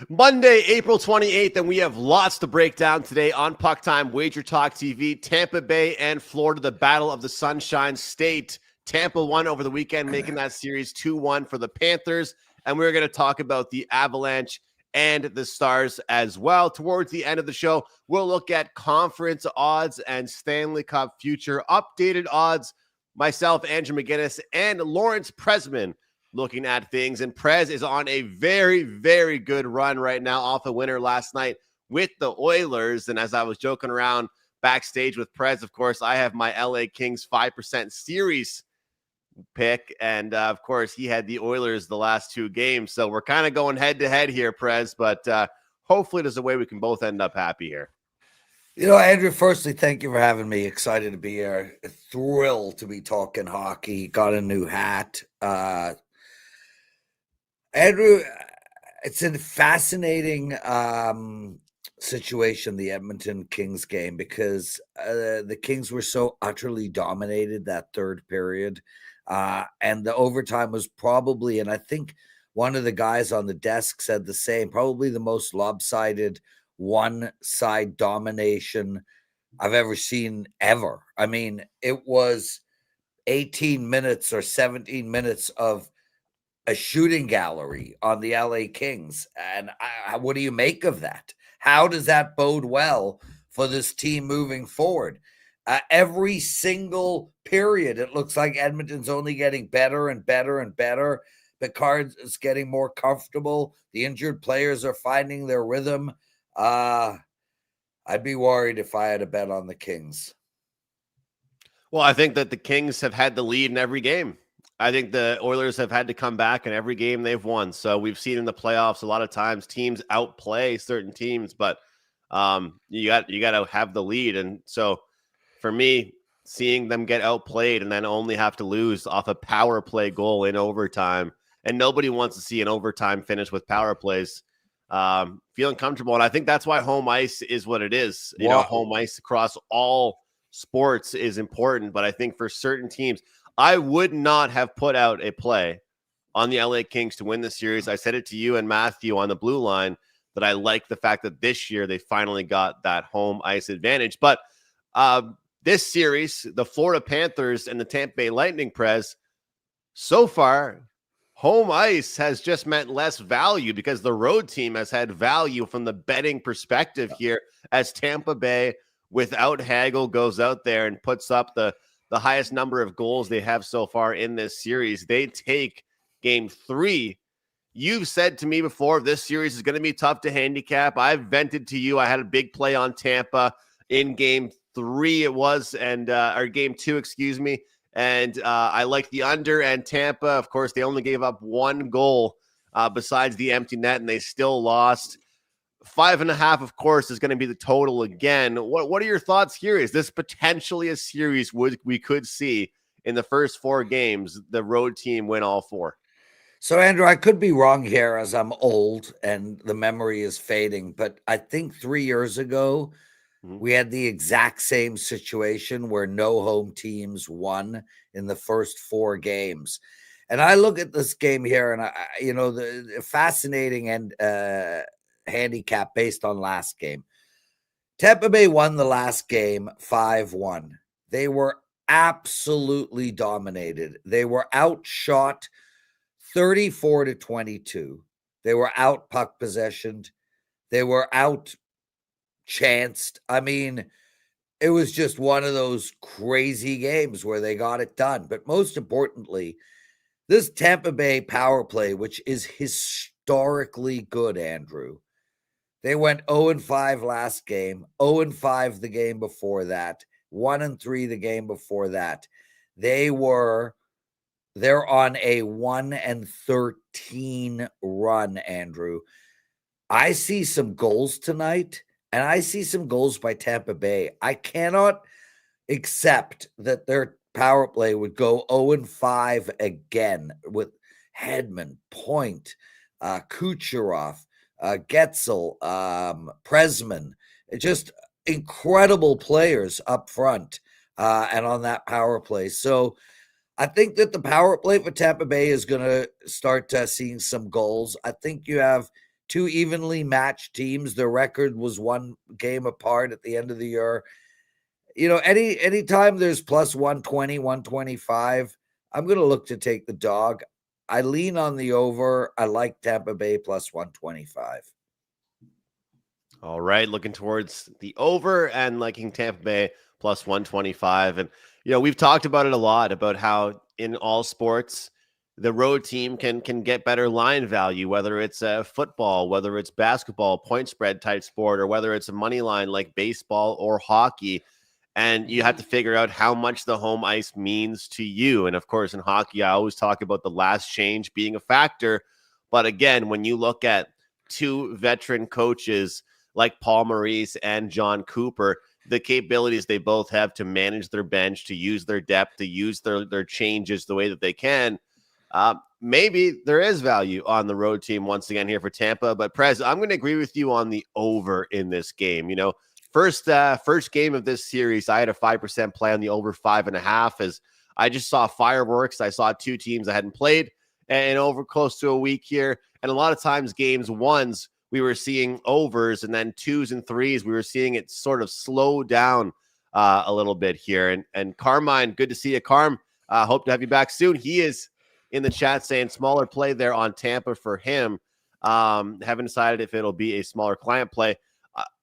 Monday, April 28th, and we have lots to break down today on PuckTime, WagerTalk TV, Tampa Bay and Florida, the Battle of the Sunshine State. Tampa won over the weekend, making that series 2-1 for the Panthers, and we're going to talk about the Avalanche and the Stars as well. Towards the end of the show, we'll look at conference odds and Stanley Cup future updated odds. Myself, Andrew McInnis, and Lawrence Presman looking at things. And Prez is on a very, very good run right now off a winner last night with the Oilers. And as I was joking around backstage with Prez, of course, I have my LA Kings 5% series pick. And of course, he had the Oilers the last two games. So we're kind of going head to head here, Prez. But hopefully there's a way we can both end up happy here. You know, Andrew, firstly, thank you for having me. Excited to be here. Thrilled to be talking hockey. Got a new hat. Andrew, it's a fascinating situation, the Edmonton Kings game, because the Kings were so utterly dominated that third period. And the overtime was probably, and I think one of the guys on the desk said the same, probably the most lopsided one-side domination I've ever seen ever. I mean, it was 18 minutes or 17 minutes of a shooting gallery on the LA Kings. And what do you make of that? How does that bode well for this team moving forward? Every single period, it looks like Edmonton's only getting better and better and better. Picard is getting more comfortable. The injured players are finding their rhythm. I'd be worried if I had a bet on the Kings. Well, I think that the Kings have had the lead in every game. I think the Oilers have had to come back in every game they've won. So we've seen in the playoffs a lot of times teams outplay certain teams, but you got to have the lead. And so for me, seeing them get outplayed and then only have to lose off a power play goal in overtime, and nobody wants to see an overtime finish with power plays, feeling comfortable. And I think that's why home ice is what it is. You know, home ice across all sports is important, but I think for certain teams, I would not have put out a play on the LA Kings to win the series. I said it to you and Matthew on the blue line that I like the fact that this year they finally got that home ice advantage. But this series, the Florida Panthers and the Tampa Bay Lightning, Prez, so far, home ice has just meant less value because the road team has had value from the betting perspective here as Tampa Bay, without Hagel, goes out there and puts up the highest number of goals they have so far in this series. They take game 3. You've said to me before, this series is going to be tough to handicap. I've vented to you. I had a big play on Tampa in game 3 it was, and or game 2, excuse me. And I like the under, and Tampa, of course, they only gave up 1 goal besides the empty net, and they still lost. 5.5, of course, is going to be the total again. What are your thoughts here? Is this potentially a series we could see in the first 4 games, the road team win all 4? So, Andrew, I could be wrong here as I'm old and the memory is fading, but I think 3 years ago, we had the exact same situation where no home teams won in the first 4 games. And I look at this game here, and the fascinating and handicap based on last game. Tampa Bay won the last game 5-1. They were absolutely dominated. They were outshot 34-22. They were out puck possessioned. They were out chanced. I mean, it was just one of those crazy games where they got it done. But most importantly, this Tampa Bay power play, which is historically good, Andrew, they went 0-5 last game, 0-5 the game before that, 1-3 the game before that. They're on a 1-13 run, Andrew. I see some goals tonight, and I see some goals by Tampa Bay. I cannot accept that their power play would go 0-5 again with Hedman, Point, Kucherov, Getzel, Presman, just incredible players up front and on that power play. So I think that the power play for Tampa Bay is going to start seeing some goals. I think you have two evenly matched teams. Their record was 1 game apart at the end of the year. Anytime there's plus 120, 125, I'm going to look to take the dog. I lean on the over. I like Tampa Bay plus 125. All right, looking towards the over and liking Tampa Bay plus 125. And, we've talked about it a lot, about how in all sports, the road team can get better line value, whether it's football, whether it's basketball, point spread type sport, or whether it's a money line like baseball or hockey. And you have to figure out how much the home ice means to you. And of course, in hockey, I always talk about the last change being a factor. But again, when you look at two veteran coaches like Paul Maurice and John Cooper, the capabilities they both have to manage their bench, to use their depth, to use their changes the way that they can, maybe there is value on the road team once again here for Tampa. But Prez, I'm going to agree with you on the over in this game. First game of this series, I had a 5% play on the over 5.5 as I just saw fireworks. I saw two teams I hadn't played and over close to a week here. And a lot of times games ones, we were seeing overs, and then twos and threes, we were seeing it sort of slow down a little bit here. And Carmine, good to see you, Carm. Hope to have you back soon. He is in the chat saying smaller play there on Tampa for him. Haven't decided if it'll be a smaller client play.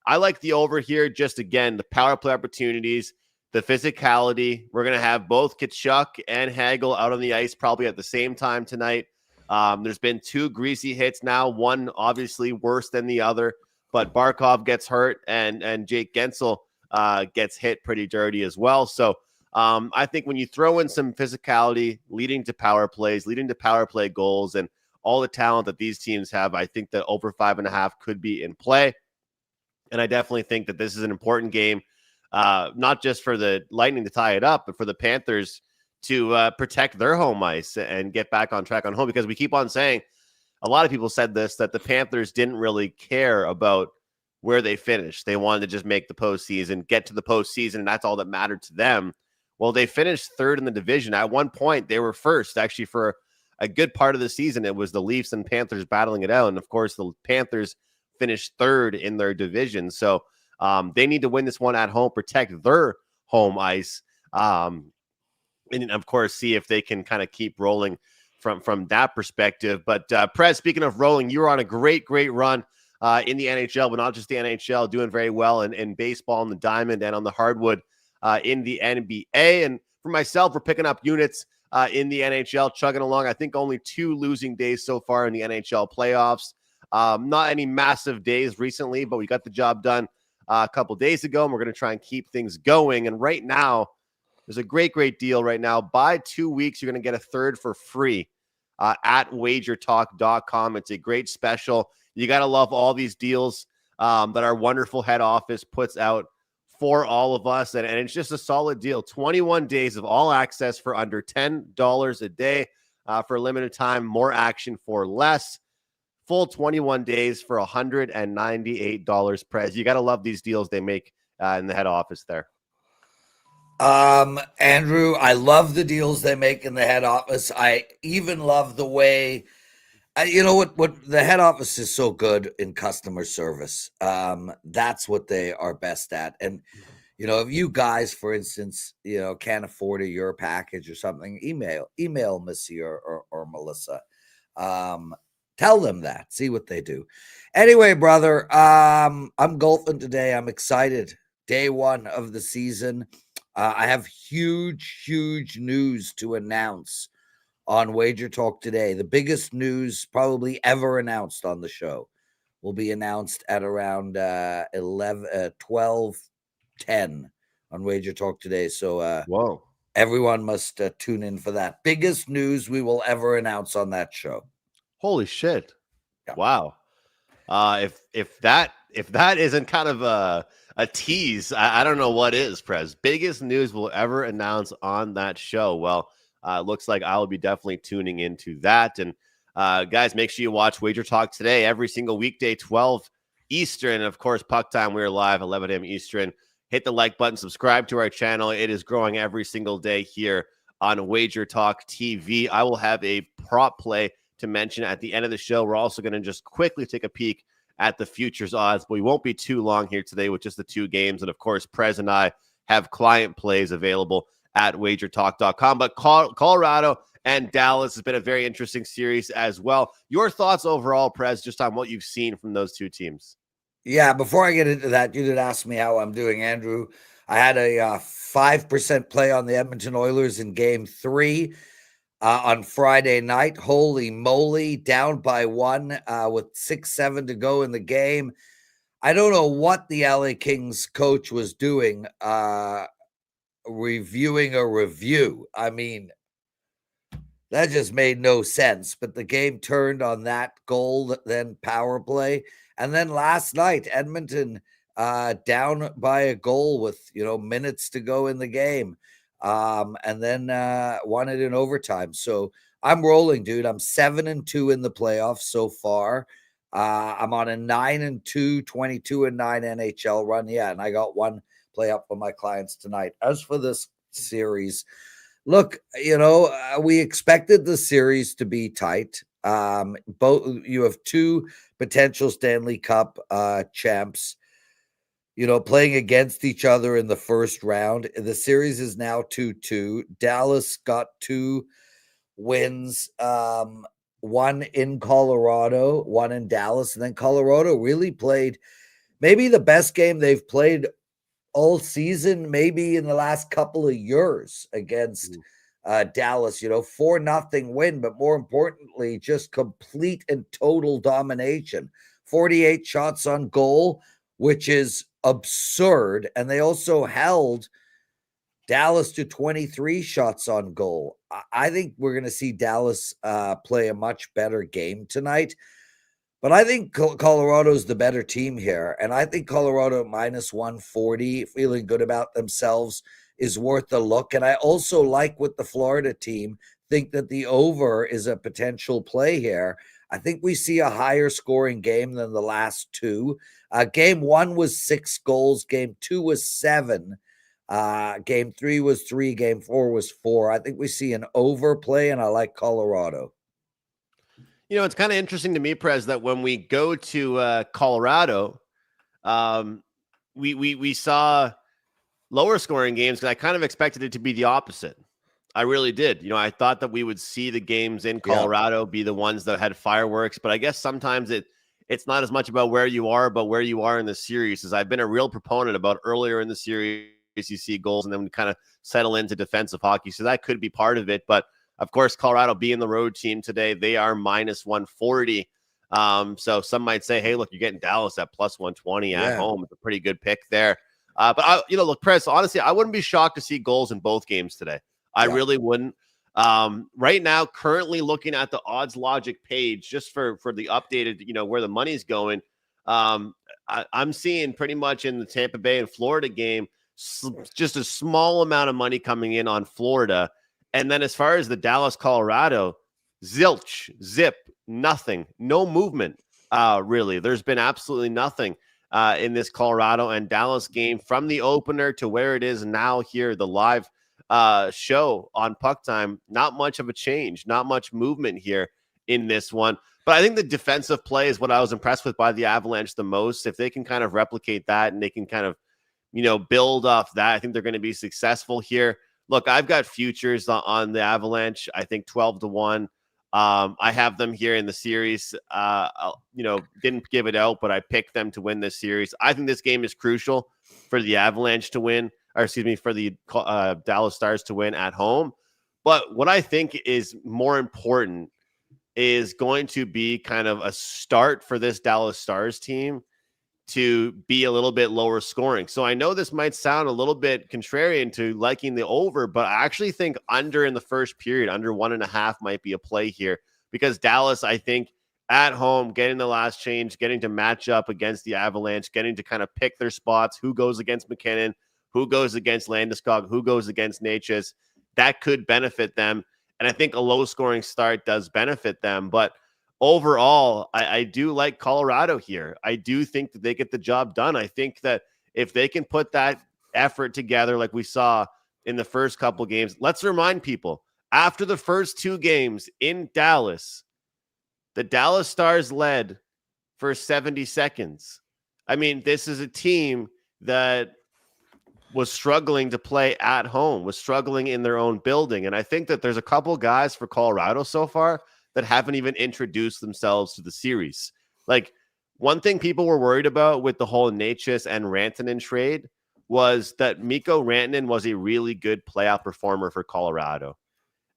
I like the over here. Just again, the power play opportunities, the physicality. We're going to have both Tkachuk and Hagel out on the ice probably at the same time tonight. There's been two greasy hits now, one obviously worse than the other, but Barkov gets hurt and Jake Gensel gets hit pretty dirty as well. So I think when you throw in some physicality leading to power plays, leading to power play goals, and all the talent that these teams have, I think that over 5.5 could be in play. And I definitely think that this is an important game, not just for the Lightning to tie it up, but for the Panthers to protect their home ice and get back on track on home. Because we keep on saying, a lot of people said this, that the Panthers didn't really care about where they finished. They wanted to just make the postseason, get to the postseason, and that's all that mattered to them. Well, they finished third in the division. At one point, they were first. Actually, for a good part of the season, it was the Leafs and Panthers battling it out. And, of course, the Panthers finished third in their division. So they need to win this one at home, protect their home ice, and, of course, see if they can kind of keep rolling from that perspective. But, Prez, speaking of rolling, you were on a great run in the NHL, but not just the NHL, doing very well in baseball on the diamond and on the hardwood in the NBA. And for myself, we're picking up units in the NHL, chugging along. I think only 2 losing days so far in the NHL playoffs. Not any massive days recently, but we got the job done a couple days ago, and we're going to try and keep things going. And right now, there's a great deal right now. Buy 2 weeks, you're going to get a third for free at WagerTalk.com. It's a great special. You got to love all these deals that our wonderful head office puts out for all of us. And it's just a solid deal. 21 days of all access for under $10 a day for a limited time. More action for less. Full 21 days for $198, Prez. You got to love these deals they make in the head office there. Andrew, I love the deals they make in the head office. I even love the way, what the head office is so good in customer service. That's what they are best at. And, if you guys, for instance, can't afford a Euro package or something, email Missy or Melissa. Tell them that. See what they do. Anyway, brother, I'm golfing today. I'm excited. Day one of the season. I have huge news to announce on Wager Talk today. The biggest news probably ever announced on the show will be announced at around 12:10 on Wager Talk today. So Whoa. Everyone must tune in for that. Biggest news we will ever announce on that show. Holy shit. Yeah. Wow. If that isn't kind of a tease, I don't know what is, Prez. Biggest news we'll ever announce on that show. Well, looks like I'll be definitely tuning into that. And guys, make sure you watch Wager Talk today, every single weekday, 12 Eastern. And of course, Puck Time, we're live 11 a.m. Eastern. Hit the like button, subscribe to our channel. It is growing every single day here on Wager Talk TV. I will have a prop play to mention at the end of the show. We're also going to just quickly take a peek at the futures odds, but we won't be too long here today with just the 2 games. And of course, Prez and I have client plays available at WagerTalk.com. But Colorado and Dallas has been a very interesting series as well. Your thoughts overall, Prez, just on what you've seen from those 2 teams? Yeah, before I get into that, you did ask me how I'm doing, Andrew. I had a 5% play on the Edmonton Oilers in Game 3 on Friday night. Holy moly, down by 1 with 6-7 to go in the game. I don't know what the LA Kings coach was doing, reviewing a review. I mean, that just made no sense. But the game turned on that goal, then power play. And then last night, Edmonton down by a goal with, minutes to go in the game. And then won it in overtime. So I'm rolling, dude. I'm 7-2 in the playoffs so far. I'm on a 9-2, 22-9 NHL run. Yeah, and I got 1 play up for my clients tonight. As for this series, look, we expected the series to be tight. You have 2 potential Stanley Cup champs, playing against each other in the first round. The series is now 2-2. Dallas got 2 wins, 1 in Colorado, 1 in Dallas, and then Colorado really played maybe the best game they've played all season, maybe in the last couple of years against Dallas. 4-0 win, but more importantly, just complete and total domination. 48 shots on goal, which is absurd. And they also held Dallas to 23 shots on goal. I think we're going to see Dallas play a much better game tonight. But I think Colorado's the better team here. And I think Colorado minus 140, feeling good about themselves, is worth a look. And I also like with the Florida team, think that the over is a potential play here. I think we see a higher scoring game than the last 2. Game 1 was 6 goals. Game 2 was 7. Game 3 was 3. Game 4 was 4. I think we see an overplay, and I like Colorado. It's kind of interesting to me, Prez, that when we go to Colorado, we saw lower scoring games because I kind of expected it to be the opposite. I really did. I thought that we would see the games in Colorado be the ones that had fireworks, but I guess sometimes it's not as much about where you are, but where you are in the series. As I've been a real proponent about earlier in the series, you see goals and then we kind of settle into defensive hockey. So that could be part of it. But of course, Colorado being the road team today, they are minus 140. So some might say, hey, look, you're getting Dallas at plus 120 at home. It's a pretty good pick there. But look, Prez, honestly, I wouldn't be shocked to see goals in both games today. I really wouldn't. Right now, currently looking at the odds logic page, just for the updated, where the money's going. I'm seeing pretty much in the Tampa Bay and Florida game, just a small amount of money coming in on Florida. And then as far as the Dallas, Colorado, zilch, zip, nothing, no movement, really. There's been absolutely nothing in this Colorado and Dallas game from the opener to where it is now here, the live show on PuckTime. Not much of a change, not much movement here in this one. But I think the defensive play is what I was impressed with by the Avalanche the most. If they can kind of replicate that and they can kind of, build off that, I think they're going to be successful here. Look, I've got futures on the Avalanche. I think 12-1. I have them here in the series. Didn't give it out, but I picked them to win this series. I think this game is crucial for the Avalanche to win, for the Dallas Stars to win at home. But what I think is more important is going to be kind of a start for this Dallas Stars team to be a little bit lower scoring. So I know this might sound a little bit contrarian to liking the over, but I actually think under in the first period, under 1.5 might be a play here, because Dallas, I think at home, getting the last change, getting to match up against the Avalanche, getting to kind of pick their spots, who goes against McInnis, who goes against Landeskog, who goes against Natchez, that could benefit them. And I think a low scoring start does benefit them. But overall, I do like Colorado here. I do think that they get the job done. I think that if they can put that effort together like we saw in the first couple games, let's remind people, after the first 2 games in Dallas, The Dallas Stars led for 70 seconds. I mean, this is a team that was struggling to play at home, was struggling in their own building. And I think that there's a couple guys for Colorado so far that haven't even introduced themselves to the series. Like, one thing people were worried about with the whole Necas and Rantanen trade was that Mikko Rantanen was a really good playoff performer for Colorado.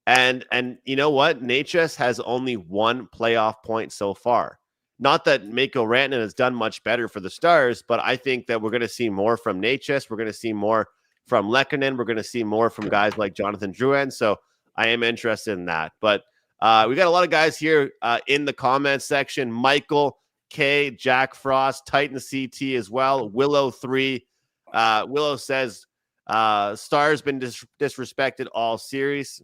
And you know what? Necas has only one playoff point so far. Not that Mikko Rantanen has done much better for the Stars, but I think that we're going to see more from Necas. We're going to see more from Lehkonen. We're going to see more from guys like Jonathan Drouin. So I am interested in that. But we got a lot of guys here in the comments section. Michael K, Jack Frost, Titan CT as well. Willow 3. Willow says Stars been disrespected all series.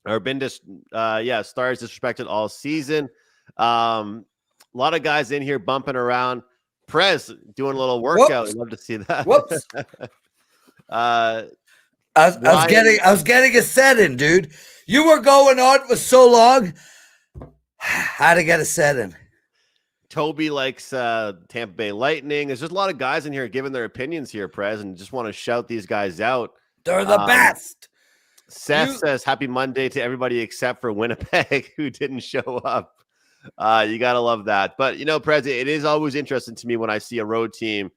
Or been Stars disrespected all season. A lot of guys in here bumping around. Prez doing a little workout. I'd love to see that. Whoops. I was getting a set in, dude. You were going on for so long. How to get a set in. Toby likes Tampa Bay Lightning. There's just a lot of guys in here giving their opinions here, Prez, and just want to shout these guys out. They're the best. Seth says happy Monday to everybody except for Winnipeg who didn't show up. You got to love that. But, you know, Prez, it is always interesting to me when I see a road team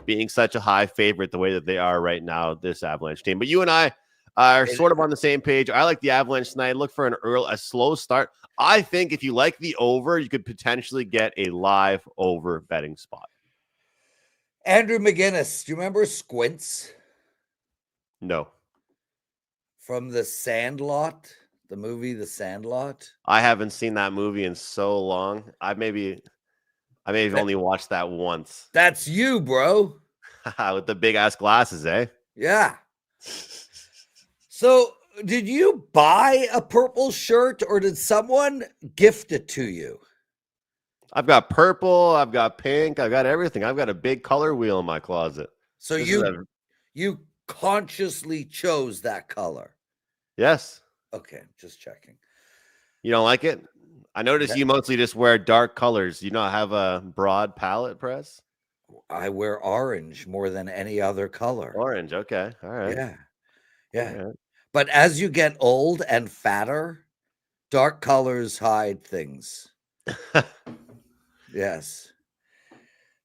being such a high favorite the way that they are right now, this Avalanche team. But you and I are sort of on the same page. I like the Avalanche tonight. Look for a slow start. I think if you like the over, you could potentially get a live over betting spot. Andrew McInnis, do you remember Squints? No. From The Sandlot, the movie The Sandlot? I haven't seen that movie in so long. I may have only watched that once. That's you, bro. With the big ass glasses, eh? Yeah. So, did you buy a purple shirt or did someone gift it to you? I've got purple, I've got pink, I've got everything. I've got a big color wheel in my closet. So you consciously chose that color? Yes. Okay, just checking. You don't like it? I noticed you mostly just wear dark colors. You not have a broad palette, Press? I wear orange more than any other color. Orange, okay. All right. Yeah. All right. But as you get old and fatter, dark colors hide things. Yes.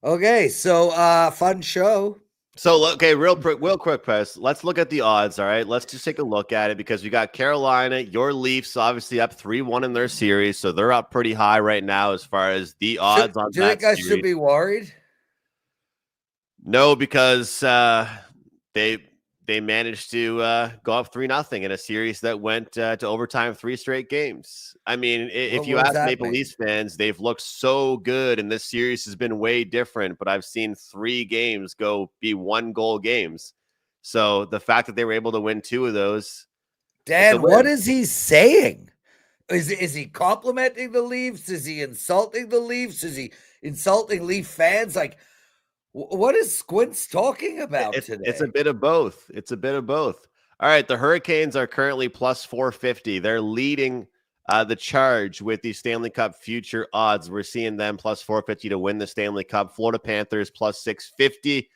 Okay, so fun show. So, okay, real quick, Press. Let's look at the odds, all right? Let's just take a look at it because we got Carolina, your Leafs, obviously up 3-1 in their series, so they're up pretty high right now as far as the odds on that. Do you think I should be worried? No, because they managed to go up 3-0 in a series that went to overtime 3 straight games. I mean, if you ask Maple Leafs fans, they've looked so good, and this series has been way different, but I've seen 3 games be 1-goal games. So the fact that they were able to win 2 of those. Dan, what is he saying? Is he complimenting the Leafs? Is he insulting the Leafs? Is he insulting Leaf fans? Like, what is Squints talking about today? It's a bit of both. All right, the Hurricanes are currently plus 450. They're leading the charge with the Stanley Cup future odds. We're seeing them plus 450 to win the Stanley Cup. Florida Panthers plus 650.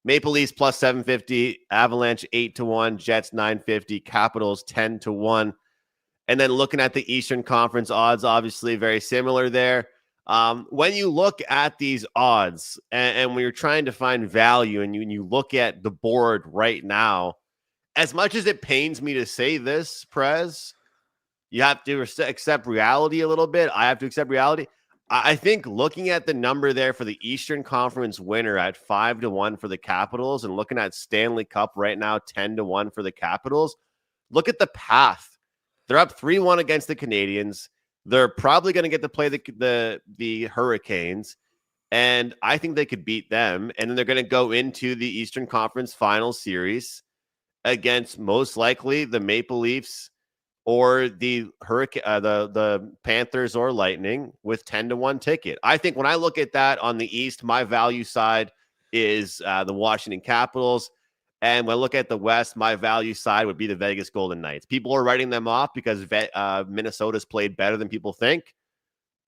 Maple Leafs plus 750. Avalanche 8-1. Jets 950. Capitals 10-1. And then looking at the Eastern Conference odds, obviously very similar there. When you look at these odds and when you're trying to find value and you look at the board right now, as much as it pains me to say this, Prez, you have to accept reality a little bit. I have to accept reality. I think looking at the number there for the Eastern Conference winner at 5-1 for the Capitals and looking at Stanley Cup right now, 10-1 for the Capitals, look at the path. They're up 3-1 against the Canadiens. They're probably going to get to play the Hurricanes, and I think they could beat them. And then they're going to go into the Eastern Conference Final Series against most likely the Maple Leafs or the Panthers or Lightning with 10-1 ticket. I think when I look at that on the East, my value side is the Washington Capitals. And when I look at the West, my value side would be the Vegas Golden Knights. People are writing them off because Minnesota's played better than people think.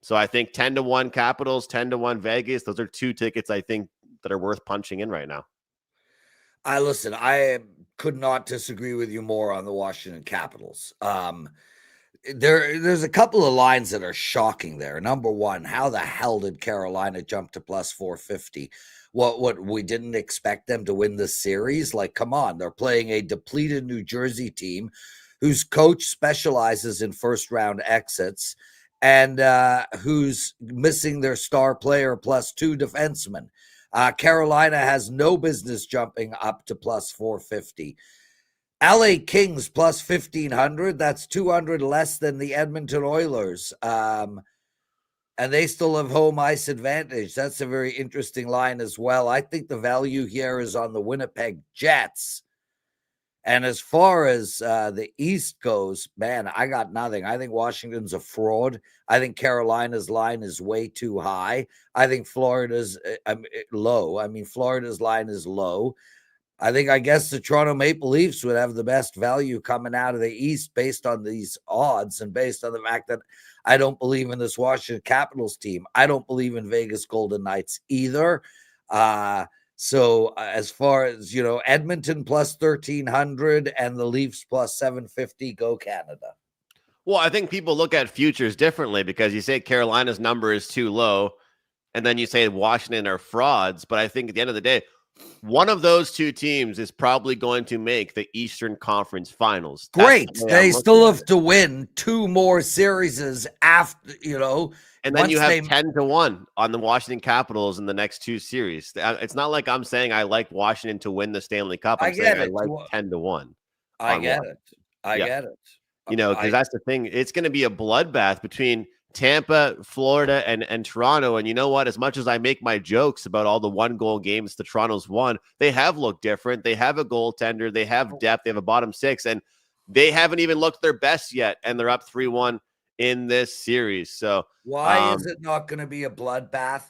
So I think 10-1 Capitals, 10-1 Vegas. Those are two tickets I think that are worth punching in right now. Listen, I could not disagree with you more on the Washington Capitals. There's a couple of lines that are shocking there. Number one, how the hell did Carolina jump to plus 450? What we didn't expect them to win this series? Like, come on, they're playing a depleted New Jersey team whose coach specializes in first round exits and who's missing their star player plus 2 defensemen. Carolina has no business jumping up to plus 450. LA Kings plus 1,500. That's 200 less than the Edmonton Oilers. And they still have home ice advantage. That's a very interesting line as well. I think the value here is on the Winnipeg Jets. And as far as the East goes, man, I got nothing. I think Washington's a fraud. I think Carolina's line is way too high. I think Florida's low. I mean, Florida's line is low. I guess the Toronto Maple Leafs would have the best value coming out of the East based on these odds and based on the fact that I don't believe in this Washington Capitals team. I don't believe in Vegas Golden Knights either. So as far as, Edmonton plus 1,300 and the Leafs plus 750, go Canada. Well, I think people look at futures differently because you say Carolina's number is too low, and then you say Washington are frauds. But I think at the end of the day, one of those two teams is probably going to make the Eastern Conference Finals. Great. They still have to win 2 more series after, And then you have 10-1 on the Washington Capitals in the next 2 series. It's not like I'm saying I like Washington to win the Stanley Cup. I'm saying I like 10-1. I get it. I get it. Because that's the thing. It's going to be a bloodbath between Tampa, Florida, and Toronto. And you know what? As much as I make my jokes about all the 1-goal games the Toronto's won, they have looked different. They have a goaltender. They have depth. They have a bottom 6. And they haven't even looked their best yet. And they're up 3-1 in this series. So why is it not going to be a bloodbath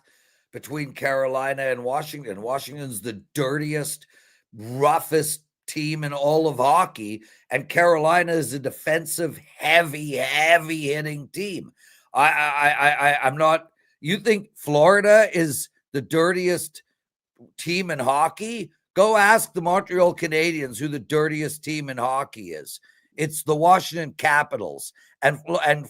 between Carolina and Washington? Washington's the dirtiest, roughest team in all of hockey, and Carolina is a defensive, heavy hitting team. I'm not. You think Florida is the dirtiest team in hockey? Go ask the Montreal Canadiens who the dirtiest team in hockey is. It's the Washington Capitals, and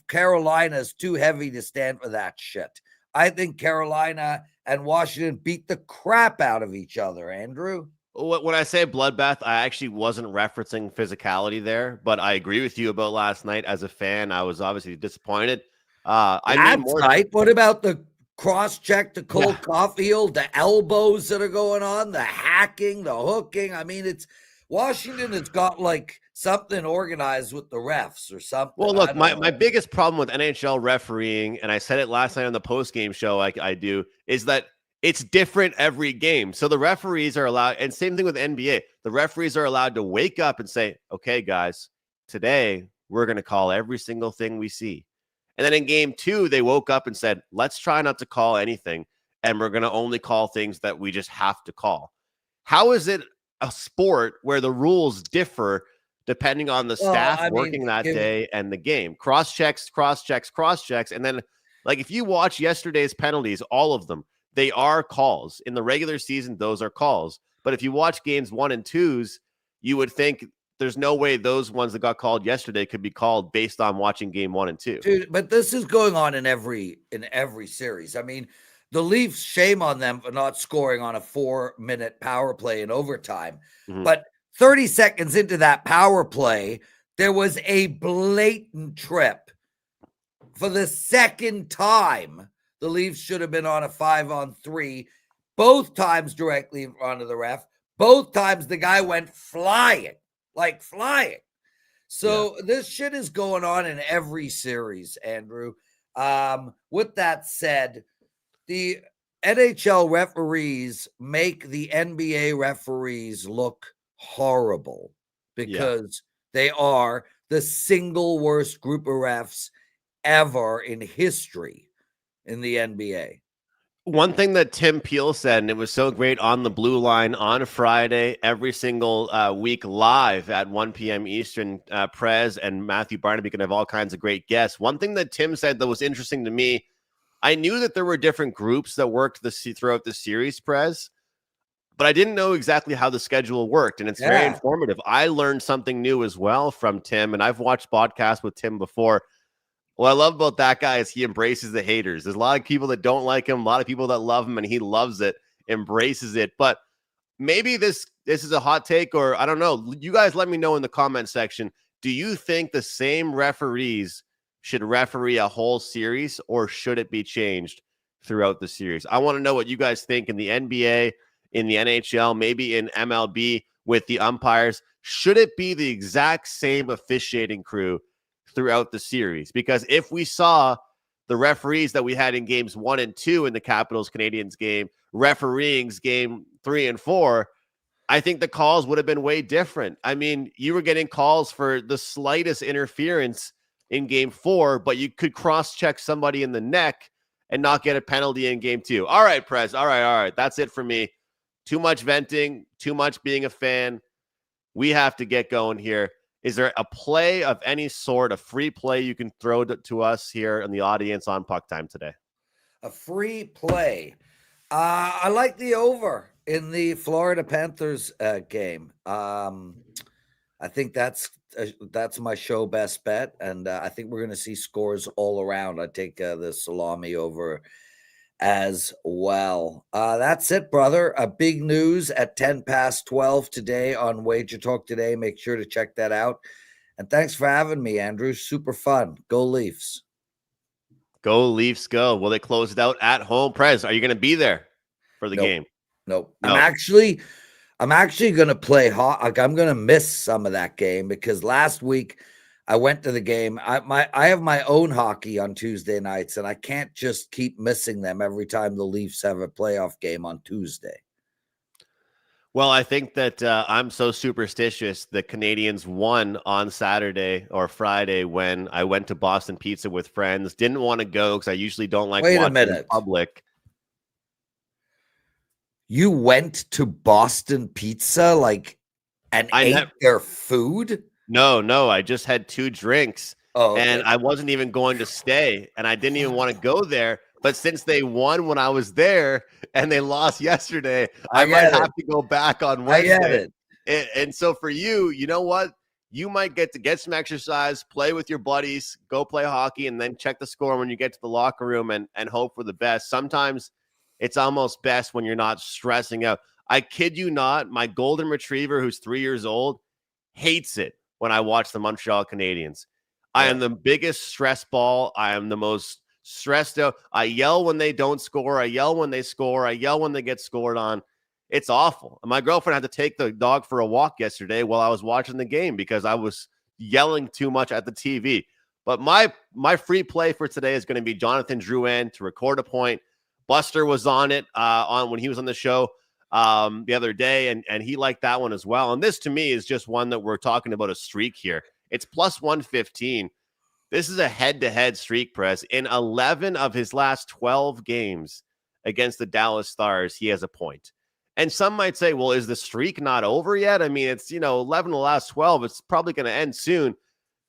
Carolina is too heavy to stand for that shit. I think Carolina and Washington beat the crap out of each other, Andrew. When I say bloodbath, I actually wasn't referencing physicality there, but I agree with you about last night. As a fan, I was obviously disappointed. What about the cross-check to Cole Caulfield, the elbows that are going on, the hacking, the hooking? I mean, it's Washington has got like something organized with the refs or something. Well, look, my biggest problem with NHL refereeing, and I said it last night on the post-game show I do, is that it's different every game. So the referees are allowed, and same thing with NBA. The referees are allowed to wake up and say, okay, guys, today we're going to call every single thing we see. And then in game 2, they woke up and said, let's try not to call anything, and we're going to only call things that we just have to call. How is it a sport where the rules differ depending on the staff working that day and the game? Cross-checks. And then, like, if you watch yesterday's penalties, all of them, they are calls. In the regular season, those are calls. But if you watch games 1 and 2s, you would think there's no way those ones that got called yesterday could be called based on watching game 1 and 2. Dude, but this is going on in every series. I mean, the Leafs, shame on them for not scoring on a 4-minute power play in overtime. Mm-hmm. But 30 seconds into that power play, there was a blatant trip. For the second time, the Leafs should have been on a 5-on-3, both times directly in front of the ref. Both times the guy went flying. So this shit is going on in every series, Andrew. With that said, the NHL referees make the NBA referees look horrible because they are the single worst group of refs ever in history in the NBA. One thing that Tim Peel said, and it was so great on the Blue Line on Friday, every single week live at 1 p.m. Eastern, Prez and Matthew Barnaby can have all kinds of great guests. One thing that Tim said that was interesting to me I knew that there were different groups that worked throughout the series, Prez, but I didn't know exactly how the schedule worked, and it's very informative. I learned something new as well from Tim, and I've watched podcasts with Tim before. What I love about that guy is he embraces the haters. There's a lot of people that don't like him, a lot of people that love him, and he loves it, embraces it. But maybe this is a hot take, or I don't know. You guys let me know in the comment section. Do you think the same referees should referee a whole series, or should it be changed throughout the series? I want to know what you guys think in the NBA, in the NHL, maybe in MLB with the umpires. Should it be the exact same officiating crew throughout the series? Because if we saw the referees that we had in games 1 and 2 in the Capitals Canadiens game refereeing game 3 and 4, I think the calls would have been way different. I mean, you were getting calls for the slightest interference in game 4, but you could cross-check somebody in the neck and not get a penalty in game 2. All right, Prez. All right. That's it for me. Too much venting, too much being a fan. We have to get going here. Is there a play of any sort, a free play you can throw to us here in the audience on PuckTime today? A free play. I like the over in the Florida Panthers game. I think that's my show best bet, and I think we're going to see scores all around. I take the salami over as well. That's it, brother. Big news at 12 today on WagerTalk today. Make sure to check that out. And thanks for having me, Andrew. Super fun. Go Leafs. Go Leafs, go. Will they close it out at home? Prez, are you going to be there for the game? Nope. No. I'm actually going to play hot. Like, I'm going to miss some of that game because last week I went to the game. I have my own hockey on Tuesday nights, and I can't just keep missing them every time the Leafs have a playoff game on Tuesday. Well, I think that I'm so superstitious. The Canadiens won on Saturday or Friday when I went to Boston Pizza with friends. Didn't want to go because I usually don't like watching in public. You went to Boston Pizza and ate their food? No. I just had 2 drinks. Oh, okay. And I wasn't even going to stay, and I didn't even want to go there. But since they won when I was there and they lost yesterday, I might have to go back on Wednesday. I get it. And so for you, you know what? You might get to get some exercise, play with your buddies, go play hockey, and then check the score when you get to the locker room and hope for the best. Sometimes it's almost best when you're not stressing out. I kid you not, my golden retriever, who's 3 years old, hates it when I watch the Montreal Canadiens. I am the biggest stress ball. I am the most stressed out. I yell when they don't score. I yell when they score. I yell when they get scored on. It's awful. My girlfriend had to take the dog for a walk yesterday while I was watching the game because I was yelling too much at the TV. But my free play for today is going to be Jonathan Drouin to record a point. Buster was on it when he was on the show the other day, and he liked that one as well. And this, to me, is just one that we're talking about a streak here. It's plus 115. This is a head-to-head streak, Press. In 11 of his last 12 games against the Dallas Stars, he has a point. And some might say, well, is the streak not over yet? I mean, it's, 11 of the last 12. It's probably going to end soon.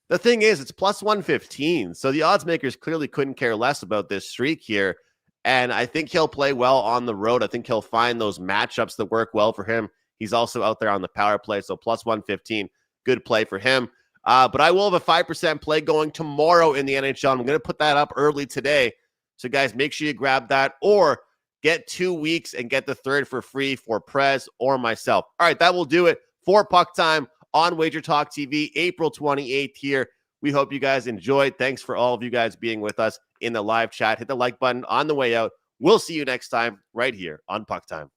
The thing is, it's plus 115. So the odds makers clearly couldn't care less about this streak here. And I think he'll play well on the road. I think he'll find those matchups that work well for him. He's also out there on the power play. So plus 115, good play for him. But I will have a 5% play going tomorrow in the NHL. I'm going to put that up early today. So, guys, make sure you grab that or get 2 weeks and get the third for free for Prez or myself. All right, that will do it for Puck Time on WagerTalk TV, April 28th here. We hope you guys enjoyed. Thanks for all of you guys being with us in the live chat. Hit the like button on the way out. We'll see you next time right here on Puck Time.